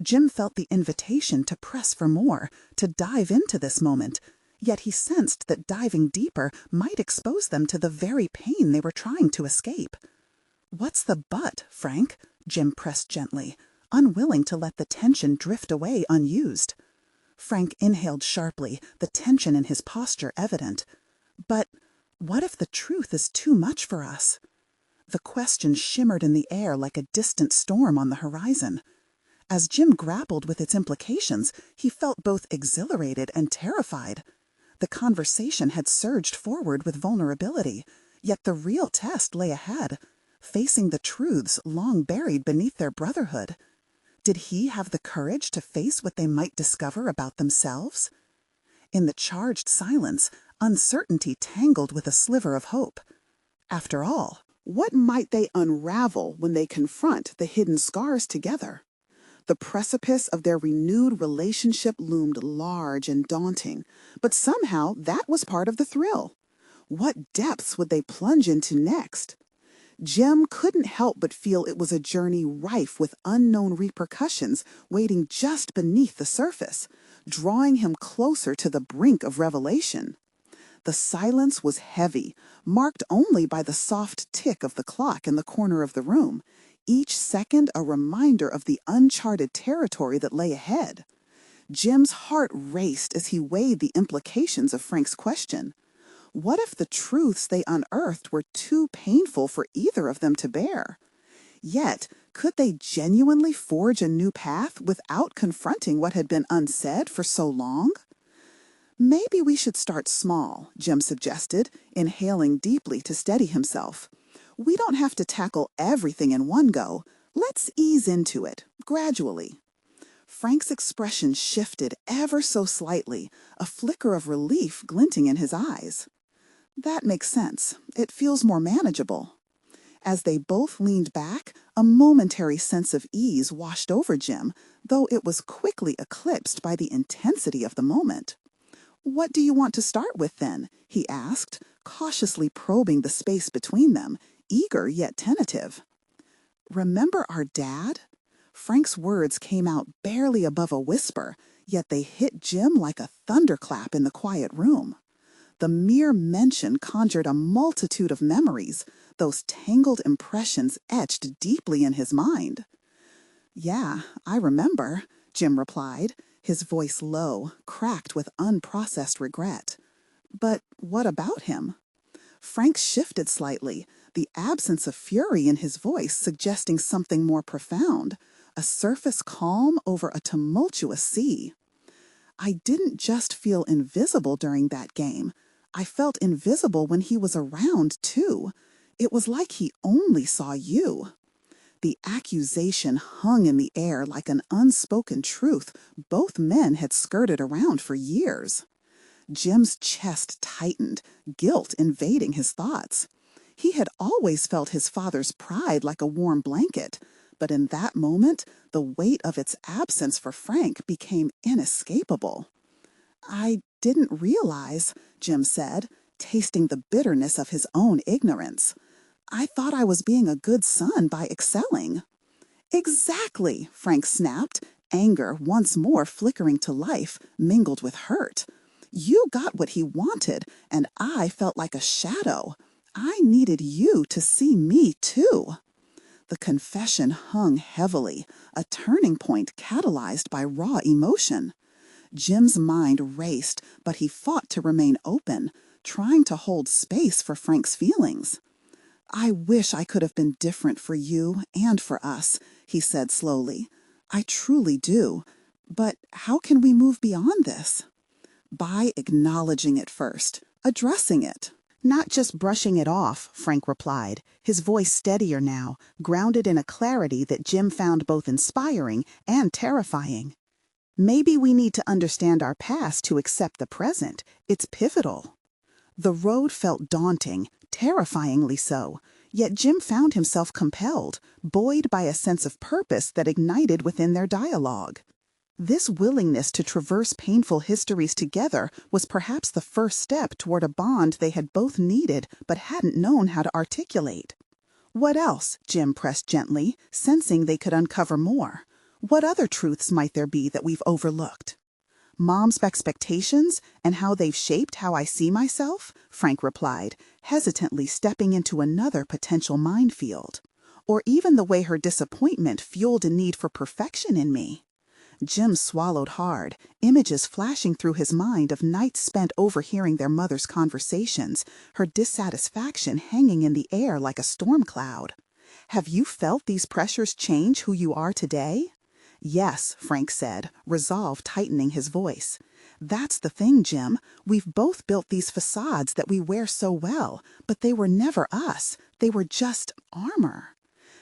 Speaker 1: Jim felt the invitation to press for more, to dive into this moment, yet he sensed that diving deeper might expose them to the very pain they were trying to escape. "What's the but, Frank?" Jim pressed gently, unwilling to let the tension drift away unused. Frank inhaled sharply, the tension in his posture evident. "But what if the truth is too much for us?" The question shimmered in the air like a distant storm on the horizon. As Jim grappled with its implications, he felt both exhilarated and terrified. The conversation had surged forward with vulnerability, yet the real test lay ahead, facing the truths long buried beneath their brotherhood. Did he have the courage to face what they might discover about themselves? In the charged silence, uncertainty tangled with a sliver of hope. After all, what might they unravel when they confront the hidden scars together? The precipice of their renewed relationship loomed large and daunting, but somehow that was part of the thrill. What depths would they plunge into next? Jim couldn't help but feel it was a journey rife with unknown repercussions waiting just beneath the surface, drawing him closer to the brink of revelation. The silence was heavy, marked only by the soft tick of the clock in the corner of the room, each second a reminder of the uncharted territory that lay ahead. Jim's heart raced as he weighed the implications of Frank's question. What if the truths they unearthed were too painful for either of them to bear? Yet, could they genuinely forge a new path without confronting what had been unsaid for so long? "Maybe we should start small," Jim suggested, inhaling deeply to steady himself. "We don't have to tackle everything in one go. Let's ease into it, gradually." Frank's expression shifted ever so slightly, a flicker of relief glinting in his eyes. "That makes sense. It feels more manageable." As they both leaned back, a momentary sense of ease washed over Jim, though it was quickly eclipsed by the intensity of the moment. "What do you want to start with, then?" he asked, cautiously probing the space between them, eager yet tentative. "Remember our dad?" Frank's words came out barely above a whisper, yet they hit Jim like a thunderclap in the quiet room. The mere mention conjured a multitude of memories, those tangled impressions etched deeply in his mind. "Yeah, I remember," Jim replied, his voice low, cracked with unprocessed regret. "But what about him?" Frank shifted slightly, the absence of fury in his voice suggesting something more profound, a surface calm over a tumultuous sea. "I didn't just feel invisible during that game. I felt invisible when he was around, too. It was like he only saw you." The accusation hung in the air like an unspoken truth both men had skirted around for years. Jim's chest tightened, guilt invading his thoughts. He had always felt his father's pride like a warm blanket, but in that moment, the weight of its absence for Frank became inescapable. "I didn't realize," Jim said, tasting the bitterness of his own ignorance. "I thought I was being a good son by excelling." "Exactly," Frank snapped, anger once more flickering to life, mingled with hurt. "You got what he wanted, and I felt like a shadow. I needed you to see me, too." The confession hung heavily, a turning point catalyzed by raw emotion. Jim's mind raced, but he fought to remain open, trying to hold space for Frank's feelings. "I wish I could have been different for you and for us," he said slowly. "I truly do. But how can we move beyond this?" "By acknowledging it first, addressing it." "Not just brushing it off," Frank replied, his voice steadier now, grounded in a clarity that Jim found both inspiring and terrifying. "Maybe we need to understand our past to accept the present. It's pivotal." The road felt daunting, terrifyingly so, yet Jim found himself compelled, buoyed by a sense of purpose that ignited within their dialogue. This willingness to traverse painful histories together was perhaps the first step toward a bond they had both needed but hadn't known how to articulate. "What else?" Jim pressed gently, sensing they could uncover more. "What other truths might there be that we've overlooked?" "Mom's expectations and how they've shaped how I see myself," Frank replied, hesitantly stepping into another potential minefield. "Or even the way her disappointment fueled a need for perfection in me." Jim swallowed hard, images flashing through his mind of nights spent overhearing their mother's conversations, her dissatisfaction hanging in the air like a storm cloud. "Have you felt these pressures change who you are today?" "Yes," Frank said, resolve tightening his voice. "That's the thing, Jim. We've both built these facades that we wear so well, but they were never us. They were just armor."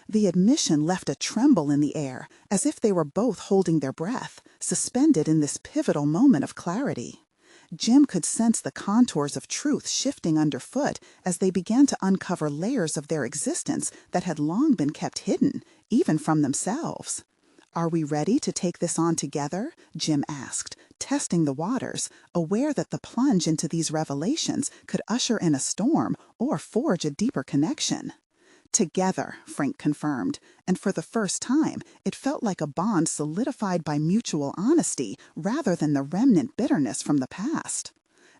Speaker 1: The admission left a tremble in the air, as if they were both holding their breath, suspended in this pivotal moment of clarity. Jim could sense the contours of truth shifting underfoot as they began to uncover layers of their existence that had long been kept hidden, even from themselves. "Are we ready to take this on together?" Jim asked, testing the waters, aware that the plunge into these revelations could usher in a storm or forge a deeper connection. "Together," Frank confirmed, and for the first time it felt like a bond solidified by mutual honesty rather than the remnant bitterness from the past.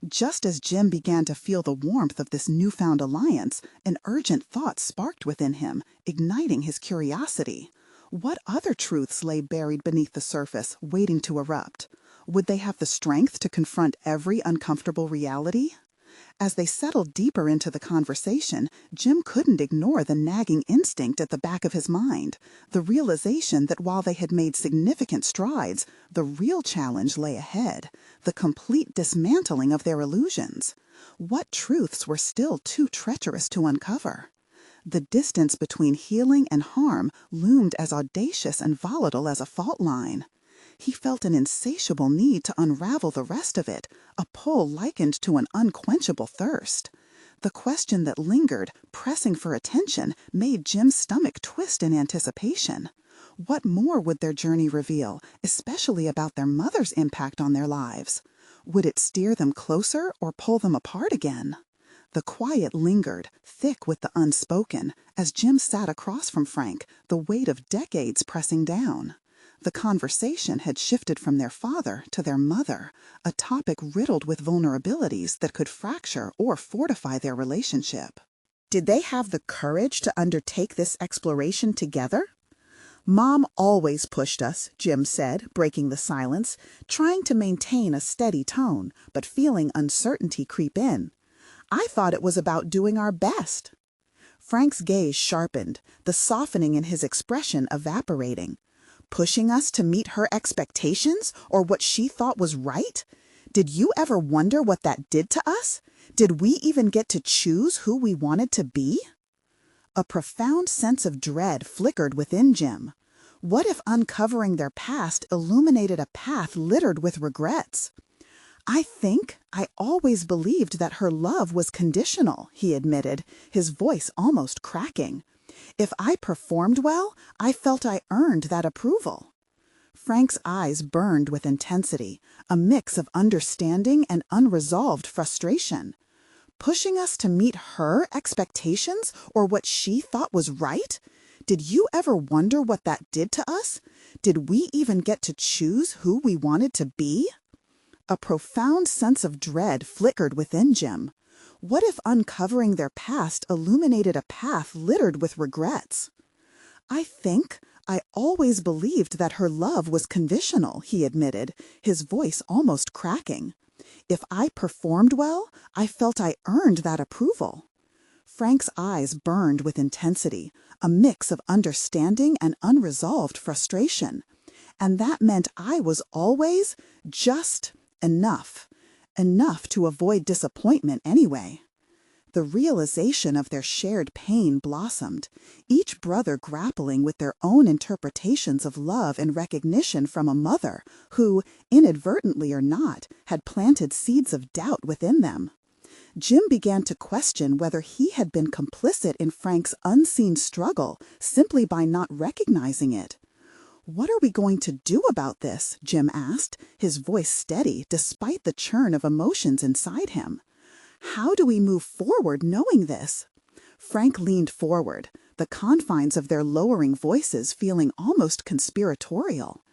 Speaker 1: Just as Jim began to feel the warmth of this newfound alliance, an urgent thought sparked within him, igniting his curiosity. What other truths lay buried beneath the surface, waiting to erupt? Would they have the strength to confront every uncomfortable reality? As they settled deeper into the conversation, Jim couldn't ignore the nagging instinct at the back of his mind, the realization that while they had made significant strides, the real challenge lay ahead, the complete dismantling of their illusions. What truths were still too treacherous to uncover? The distance between healing and harm loomed as audacious and volatile as a fault line. He felt an insatiable need to unravel the rest of it, a pull likened to an unquenchable thirst. The question that lingered, pressing for attention, made Jim's stomach twist in anticipation. What more would their journey reveal, especially about their mother's impact on their lives? Would it steer them closer or pull them apart again? The quiet lingered, thick with the unspoken, as Jim sat across from Frank, the weight of decades pressing down. The conversation had shifted from their father to their mother, a topic riddled with vulnerabilities that could fracture or fortify their relationship. Did they have the courage to undertake this exploration together? "Mom always pushed us," Jim said, breaking the silence, trying to maintain a steady tone, but feeling uncertainty creep in. "I thought it was about doing our best." Frank's gaze sharpened, the softening in his expression evaporating. "Pushing us to meet her expectations or what she thought was right? Did you ever wonder what that did to us? Did we even get to choose who we wanted to be?" A profound sense of dread flickered within Jim. What if uncovering their past illuminated a path littered with regrets? I always believed that her love was conditional, he admitted, his voice almost cracking. If I performed well, I felt I earned that approval. Frank's eyes burned with intensity, a mix of understanding and unresolved frustration. Pushing us to meet her expectations or what she thought was right? Did you ever wonder what that did to us? Did we even get to choose who we wanted to be? A profound sense of dread flickered within Jim. What if uncovering their past illuminated a path littered with regrets? I always believed that her love was conditional, he admitted, his voice almost cracking. If I performed well, I felt I earned that approval. Frank's eyes burned with intensity, a mix of understanding and unresolved frustration. And that meant I was always just enough. Enough to avoid disappointment anyway. The realization of their shared pain blossomed, each brother grappling with their own interpretations of love and recognition from a mother who, inadvertently or not, had planted seeds of doubt within them. Jim began to question whether he had been complicit in Frank's unseen struggle simply by not recognizing it. "What are we going to do about this?" Jim asked, his voice steady despite the churn of emotions inside him. "How do we move forward knowing this?" Frank leaned forward, the confines of their lowering voices feeling almost conspiratorial.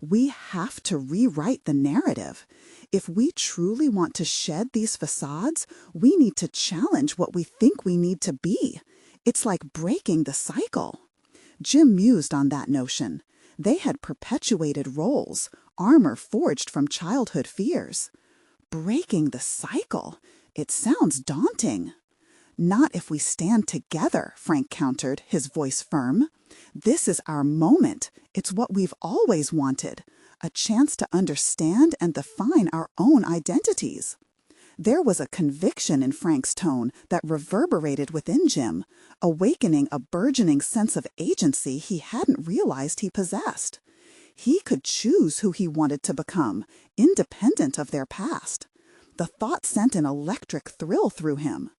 Speaker 1: "We have to rewrite the narrative. If we truly want to shed these facades, we need to challenge what we think we need to be. It's like breaking the cycle." Jim mused on that notion. They had perpetuated roles, armor forged from childhood fears. Breaking the cycle? It sounds daunting. "Not if we stand together," Frank countered, his voice firm. "This is our moment. It's what we've always wanted. A chance to understand and define our own identities." There was a conviction in Frank's tone that reverberated within Jim, awakening a burgeoning sense of agency he hadn't realized he possessed. He could choose who he wanted to become, independent of their past. The thought sent an electric thrill through him.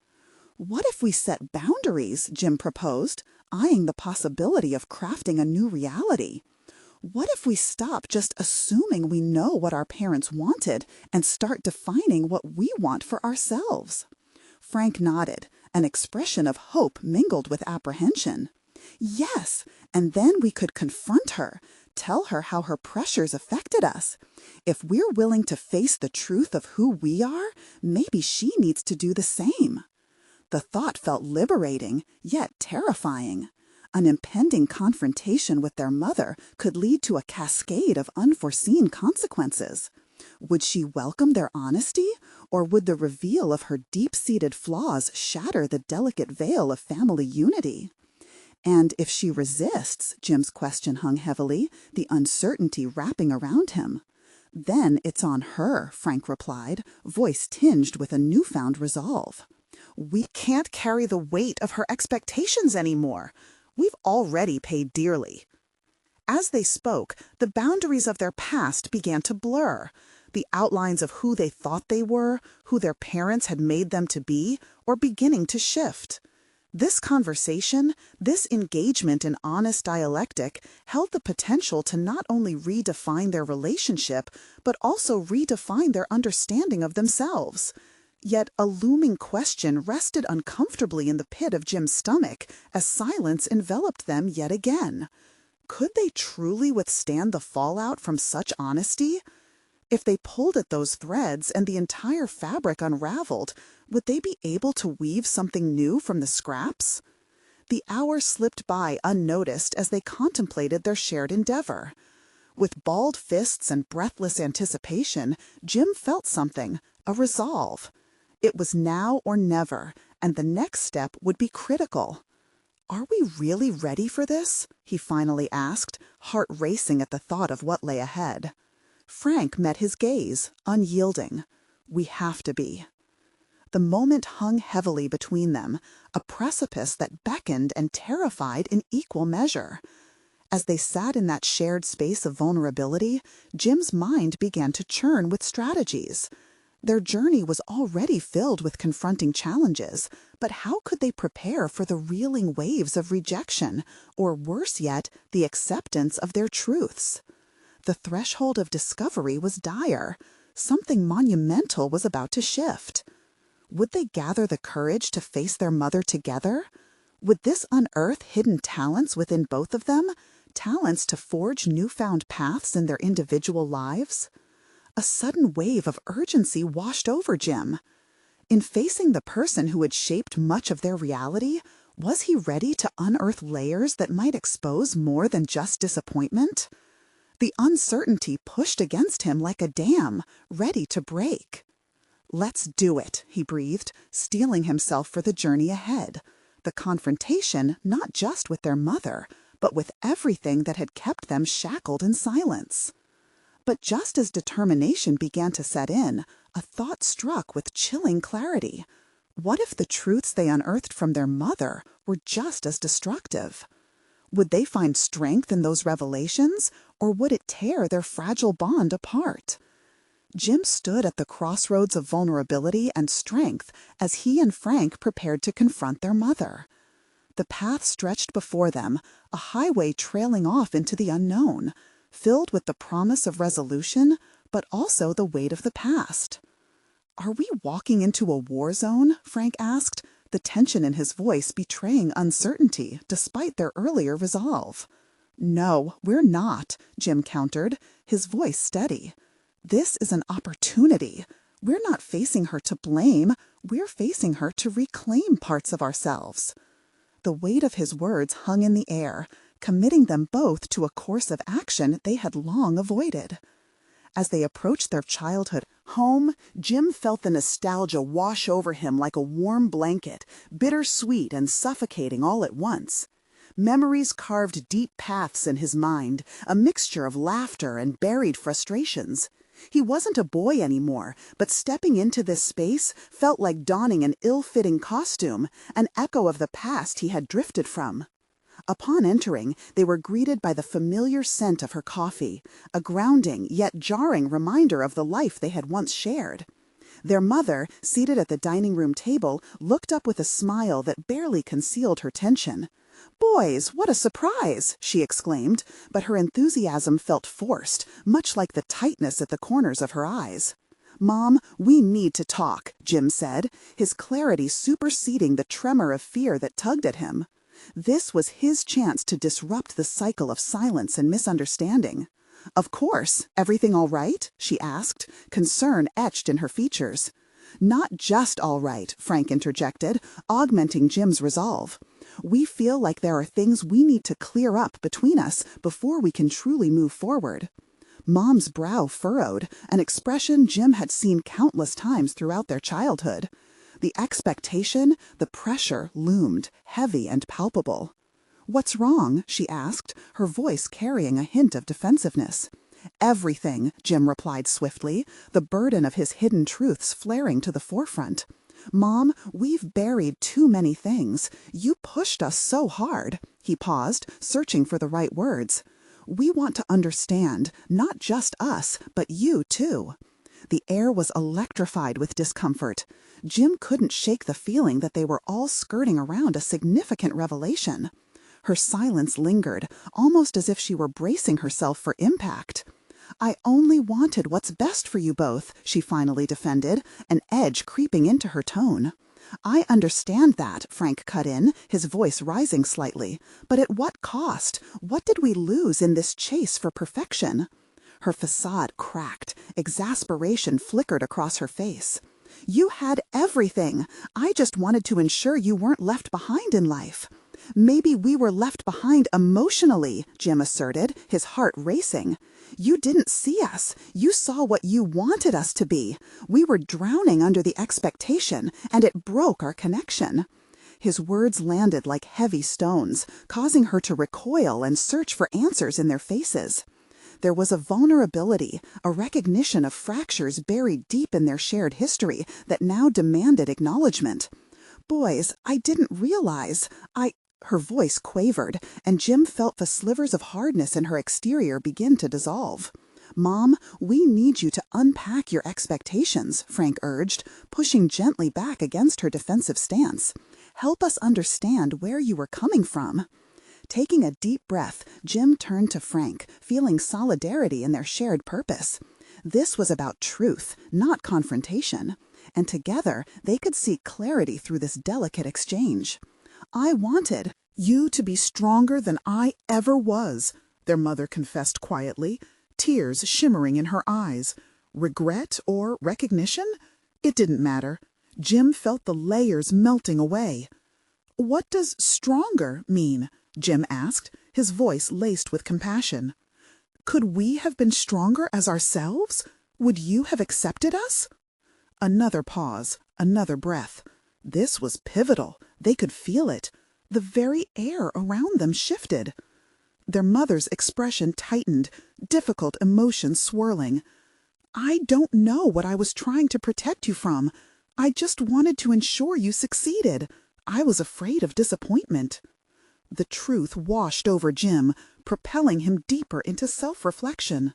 Speaker 1: "What if we set boundaries?" Jim proposed, eyeing the possibility of crafting a new reality. "What if we stop just assuming we know what our parents wanted and start defining what we want for ourselves?" Frank nodded, an expression of hope mingled with apprehension. "Yes, and then we could confront her, tell her how her pressures affected us. If we're willing to face the truth of who we are, maybe she needs to do the same." The thought felt liberating, yet terrifying. An impending confrontation with their mother could lead to a cascade of unforeseen consequences. Would she welcome their honesty, or would the reveal of her deep-seated flaws shatter the delicate veil of family unity? And if she resists, Jim's question hung heavily, the uncertainty wrapping around him. "Then it's on her," Frank replied, voice tinged with a newfound resolve. "We can't carry the weight of her expectations anymore. We've already paid dearly." As they spoke, the boundaries of their past began to blur. The outlines of who they thought they were, who their parents had made them to be, were beginning to shift. This conversation, this engagement in honest dialectic, held the potential to not only redefine their relationship, but also redefine their understanding of themselves. Yet a looming question rested uncomfortably in the pit of Jim's stomach as silence enveloped them yet again. Could they truly withstand the fallout from such honesty? If they pulled at those threads and the entire fabric unraveled, would they be able to weave something new from the scraps? The hours slipped by unnoticed as they contemplated their shared endeavor. With balled fists and breathless anticipation, Jim felt something, a resolve. It was now or never, and the next step would be critical. "Are we really ready for this?" he finally asked, heart racing at the thought of what lay ahead. Frank met his gaze, unyielding. "We have to be." The moment hung heavily between them, a precipice that beckoned and terrified in equal measure. As they sat in that shared space of vulnerability, Jim's mind began to churn with strategies. Their journey was already filled with confronting challenges, but how could they prepare for the reeling waves of rejection, or worse yet, the acceptance of their truths? The threshold of discovery was dire. Something monumental was about to shift. Would they gather the courage to face their mother together? Would this unearth hidden talents within both of them? Talents to forge newfound paths in their individual lives? A sudden wave of urgency washed over Jim. In facing the person who had shaped much of their reality, was he ready to unearth layers that might expose more than just disappointment? The uncertainty pushed against him like a dam, ready to break. "Let's do it," he breathed, steeling himself for the journey ahead. The confrontation not just with their mother, but with everything that had kept them shackled in silence. But just as determination began to set in, a thought struck with chilling clarity. What if the truths they unearthed from their mother were just as destructive? Would they find strength in those revelations, or would it tear their fragile bond apart? Jim stood at the crossroads of vulnerability and strength as he and Frank prepared to confront their mother. The path stretched before them, a highway trailing off into the unknown, filled with the promise of resolution, but also the weight of the past. "Are we walking into a war zone?" Frank asked, the tension in his voice betraying uncertainty despite their earlier resolve. "No, we're not," Jim countered, his voice steady. "This is an opportunity. We're not facing her to blame, we're facing her to reclaim parts of ourselves." The weight of his words hung in the air, committing them both to a course of action they had long avoided. As they approached their childhood home, Jim felt the nostalgia wash over him like a warm blanket, bittersweet and suffocating all at once. Memories carved deep paths in his mind, a mixture of laughter and buried frustrations. He wasn't a boy anymore, but stepping into this space felt like donning an ill-fitting costume, an echo of the past he had drifted from. Upon entering, they were greeted by the familiar scent of her coffee, a grounding yet jarring reminder of the life they had once shared. Their mother, seated at the dining room table, looked up with a smile that barely concealed her tension. "Boys, what a surprise!" she exclaimed, but her enthusiasm felt forced, much like the tightness at the corners of her eyes. "Mom, we need to talk," Jim said, his clarity superseding the tremor of fear that tugged at him. This was his chance to disrupt the cycle of silence and misunderstanding. "Of course. Everything all right?" she asked, concern etched in her features. "Not just all right," Frank interjected, augmenting Jim's resolve. "We feel like there are things we need to clear up between us before we can truly move forward." Mom's brow furrowed, an expression Jim had seen countless times throughout their childhood. The expectation, the pressure loomed, heavy and palpable. "What's wrong?" she asked, her voice carrying a hint of defensiveness. "Everything," Jim replied swiftly, the burden of his hidden truths flaring to the forefront. "Mom, we've buried too many things. You pushed us so hard." He paused, searching for the right words. "We want to understand, not just us, but you too." The air was electrified with discomfort. Jim couldn't shake the feeling that they were all skirting around a significant revelation. Her silence lingered, almost as if she were bracing herself for impact. "I only wanted what's best for you both," she finally defended, an edge creeping into her tone. "I understand that," Frank cut in, his voice rising slightly. "But at what cost? What did we lose in this chase for perfection?" Her facade cracked. Exasperation flickered across her face. "You had everything. I just wanted to ensure you weren't left behind in life." "Maybe we were left behind emotionally," Jim asserted, his heart racing. "You didn't see us. You saw what you wanted us to be. We were drowning under the expectation, and it broke our connection." His words landed like heavy stones, causing her to recoil and search for answers in their faces. There was a vulnerability, a recognition of fractures buried deep in their shared history that now demanded acknowledgement. Boys, I didn't realize. Her voice quavered, and Jim felt the slivers of hardness in her exterior begin to dissolve. Mom, we need you to unpack your expectations, Frank urged, pushing gently back against her defensive stance. Help us understand where you were coming from. Taking a deep breath, Jim turned to Frank, feeling solidarity in their shared purpose. This was about truth, not confrontation, and together they could see clarity through this delicate exchange. I wanted you to be stronger than I ever was, their mother confessed quietly, tears shimmering in her eyes. Regret or recognition? It didn't matter. Jim felt the layers melting away. What does stronger mean? Jim asked, his voice laced with compassion. Could we have been stronger as ourselves? Would you have accepted us? Another pause, another breath. This was pivotal. They could feel it. The very air around them shifted. Their mother's expression tightened, difficult emotions swirling. I don't know what I was trying to protect you from. I just wanted to ensure you succeeded. I was afraid of disappointment. The truth washed over Jim, propelling him deeper into self-reflection.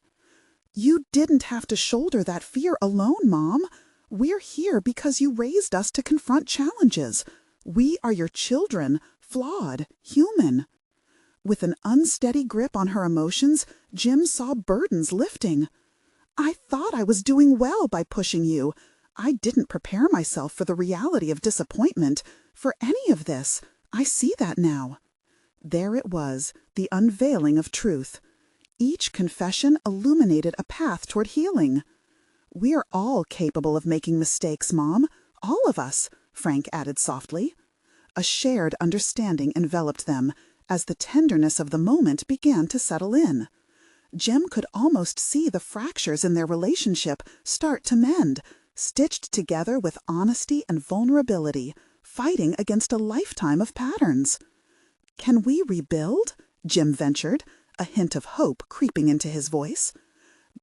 Speaker 1: You didn't have to shoulder that fear alone, Mom. We're here because you raised us to confront challenges. We are your children, flawed, human. With an unsteady grip on her emotions, Jim saw burdens lifting. I thought I was doing well by pushing you. I didn't prepare myself for the reality of disappointment, for any of this. I see that now. There it was, the unveiling of truth. Each confession illuminated a path toward healing. We're all capable of making mistakes, Mom. All of us, Frank added softly. A shared understanding enveloped them, as the tenderness of the moment began to settle in. Jim could almost see the fractures in their relationship start to mend, stitched together with honesty and vulnerability, fighting against a lifetime of patterns. Can we rebuild? Jim ventured, a hint of hope creeping into his voice.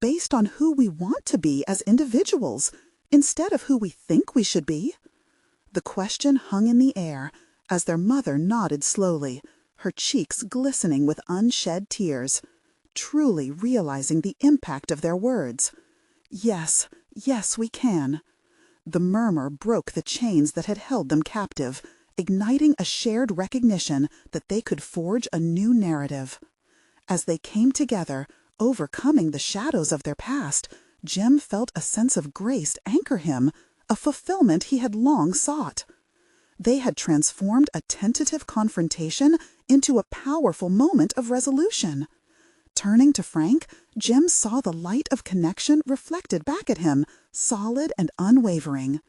Speaker 1: Based on who we want to be as individuals, instead of who we think we should be? The question hung in the air as their mother nodded slowly, her cheeks glistening with unshed tears, truly realizing the impact of their words. Yes, yes, we can. The murmur broke the chains that had held them captive, igniting a shared recognition that they could forge a new narrative. As they came together, overcoming the shadows of their past, Jim felt a sense of grace anchor him, a fulfillment he had long sought. They had transformed a tentative confrontation into a powerful moment of resolution. Turning to Frank, Jim saw the light of connection reflected back at him, solid and unwavering.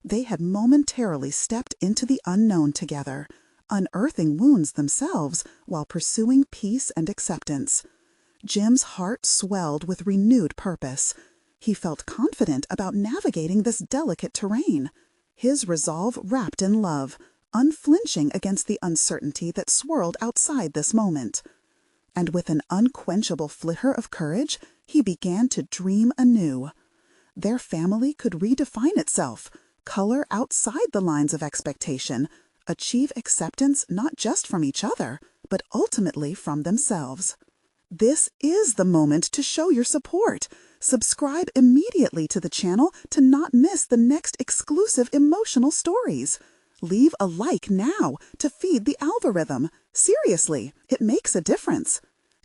Speaker 1: They had momentarily stepped into the unknown together, unearthing wounds themselves while pursuing peace and acceptance. Jim's heart swelled with renewed purpose. He felt confident about navigating this delicate terrain, his resolve wrapped in love, unflinching against the uncertainty that swirled outside this moment. And with an unquenchable flicker of courage, he began to dream anew. Their family could redefine itself, color outside the lines of expectation, achieve acceptance not just from each other, but ultimately from themselves. This is the moment to show your support. Subscribe immediately to the channel to not miss the next exclusive emotional stories. Leave a like now to feed the algorithm. Seriously, it makes a difference.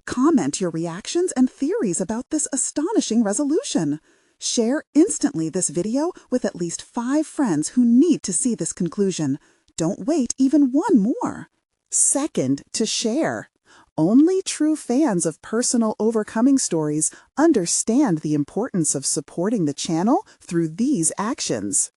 Speaker 1: Comment your reactions and theories about this astonishing resolution. Share instantly this video with at least 5 friends who need to see this conclusion. Don't wait even one more. Second, to share. Only true fans of personal overcoming stories understand the importance of supporting the channel through these actions.